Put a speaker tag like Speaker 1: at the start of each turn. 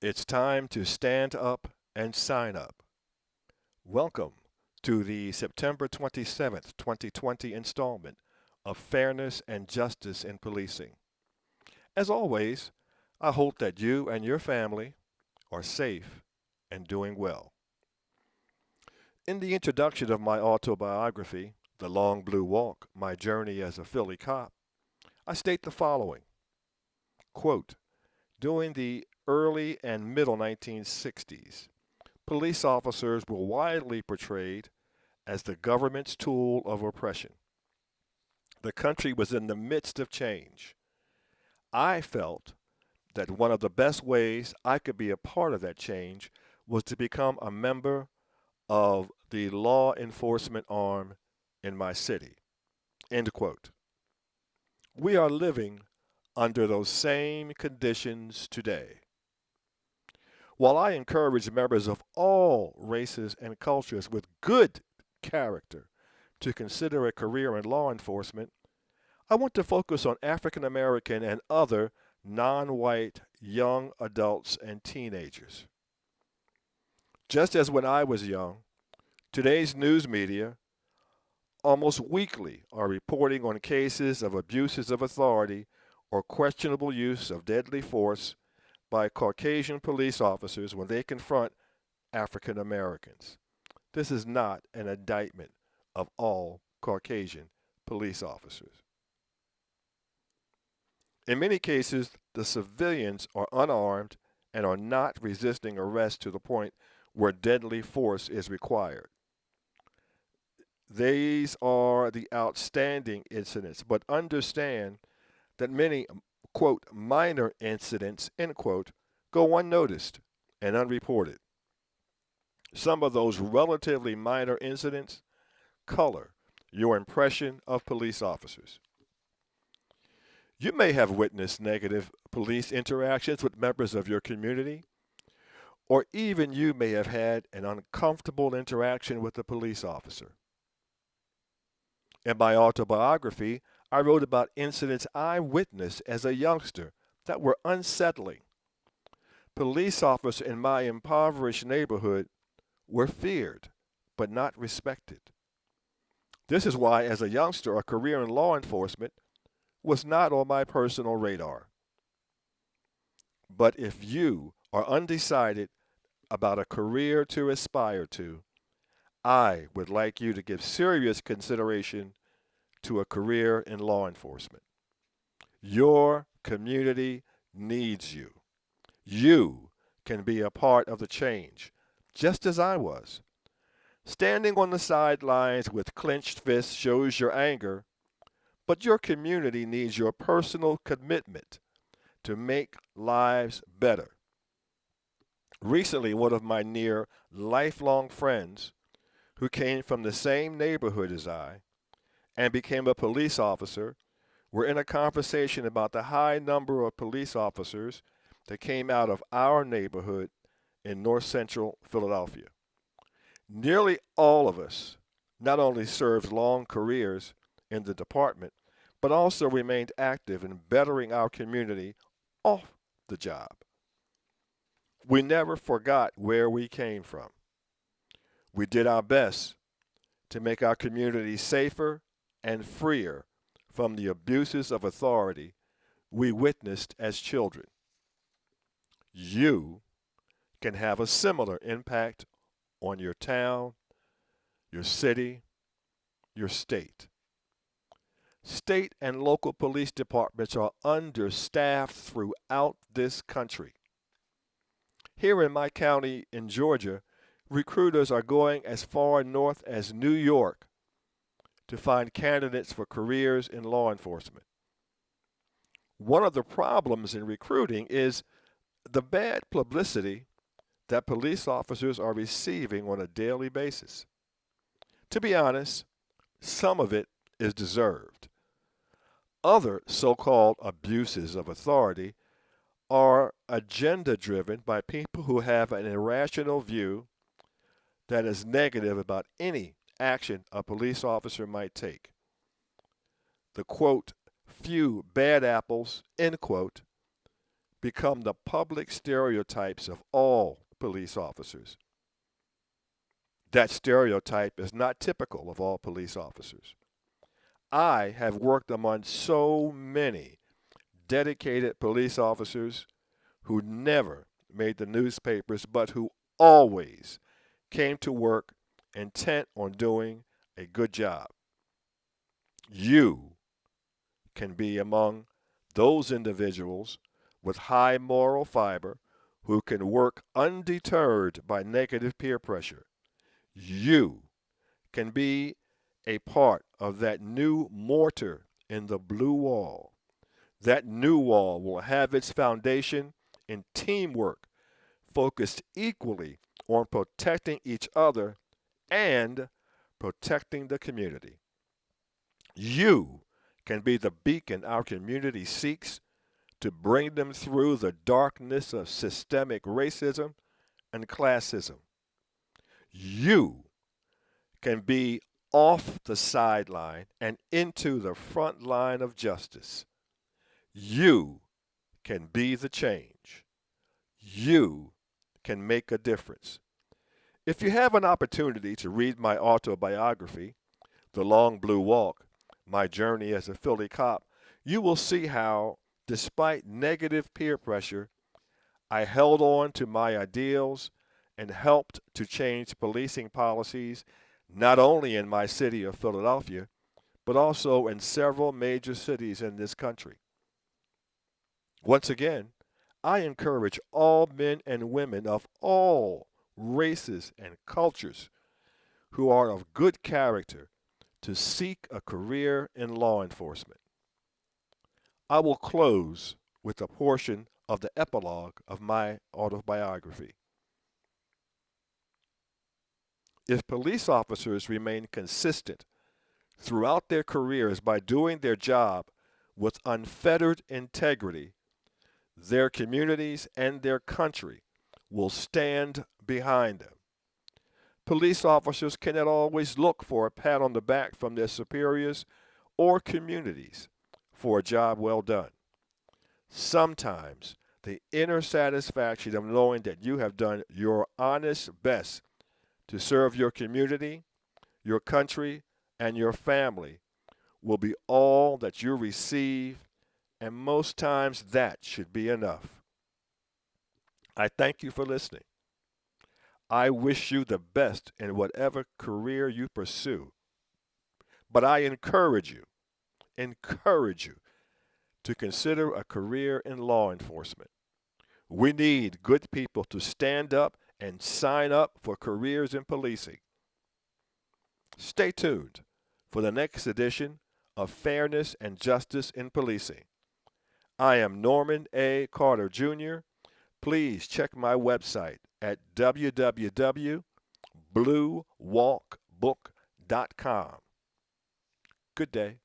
Speaker 1: It's time to stand up and sign up. Welcome to the September 27th, 2020 installment of Fairness and Justice in Policing. As always, I hope that you and your family are safe and doing well. In the introduction of my autobiography, The Long Blue Walk, My Journey as a Philly Cop, I state the following, quote, during the early and middle 1960s, police officers were widely portrayed as the government's tool of oppression. The country was in the midst of change. I felt that one of the best ways I could be a part of that change was to become a member of the law enforcement arm in my city. End quote. We are living under those same conditions today. While I encourage members of all races and cultures with good character to consider a career in law enforcement, I want to focus on African American and other non white young adults and teenagers. Just as when I was young, today's news media almost weekly are reporting on cases of abuses of authority or questionable use of deadly force by Caucasian police officers when they confront African Americans. This is not an indictment of all Caucasian police officers. In many cases, the civilians are unarmed and are not resisting arrest to the point where deadly force is required. These are the outstanding incidents, but understand that many, quote, minor incidents, end quote, go unnoticed and unreported. Some of those relatively minor incidents color your impression of police officers. You may have witnessed negative police interactions with members of your community, or even you may have had an uncomfortable interaction with a police officer. In my autobiography, I wrote about incidents I witnessed as a youngster that were unsettling. Police officers in my impoverished neighborhood were feared, but not respected. This is why, as a youngster, a career in law enforcement was not on my personal radar. But if you are undecided about a career to aspire to, I would like you to give serious consideration to a career in law enforcement. Your community needs you. You can be a part of the change, just as I was. Standing on the sidelines with clenched fists shows your anger, but your community needs your personal commitment to make lives better. Recently, one of my near lifelong friends who came from the same neighborhood as I and became a police officer were in a conversation about the high number of police officers that came out of our neighborhood in north central Philadelphia. Nearly all of us not only served long careers in the department, but also remained active in bettering our community off the job. We never forgot where we came from. We did our best to make our community safer and freer from the abuses of authority we witnessed as children. You can have a similar impact on your town, your city, your state. State and local police departments are understaffed throughout this country. Here in my county in Georgia, recruiters are going as far north as New York to find candidates for careers in law enforcement. One of the problems in recruiting is the bad publicity that police officers are receiving on a daily basis. To be honest, some of it is deserved. Other so called abuses of authority are agenda driven by people who have an irrational view that is negative about any action a police officer might take. The quote, few bad apples, end quote, become the public stereotypes of all police officers. That stereotype is not typical of all police officers. I have worked among so many dedicated police officers who never made the newspapers, but who always came to work intent on doing a good job. You can be among those individuals with high moral fiber who can work undeterred by negative peer pressure. You can be a part of that new mortar in the blue wall. That new wall will have its foundation in teamwork, focused equally on protecting each other and protecting the community. You can be the beacon our community seeks to bring them through the darkness of systemic racism and classism. You can be off the sideline and into the front line of justice. You can be the change. You can make a difference. If you have an opportunity to read my autobiography, The Long Blue Walk, My Journey as a Philly Cop, you will see how, despite negative peer pressure, I held on to my ideals and helped to change policing policies not only in my city of Philadelphia, but also in several major cities in this country. Once again, I encourage all men and women of all races and cultures who are of good character to seek a career in law enforcement. I will close with a portion of the epilogue of my autobiography. If police officers remain consistent throughout their careers by doing their job with unfettered integrity, their communities and their country will stand behind them. Police officers cannot always look for a pat on the back from their superiors or communities for a job well done. Sometimes the inner satisfaction of knowing that you have done your honest best to serve your community, your country, and your family will be all that you receive, and most times that should be enough. I thank you for listening. I wish you the best in whatever career you pursue, but I encourage you to consider a career in law enforcement. We need good people to stand up and sign up for careers in policing. Stay tuned for the next edition of Fairness and Justice in Policing. I am Norman A. Carter, Jr. Please check my website at www.bluewalkbook.com. Good day.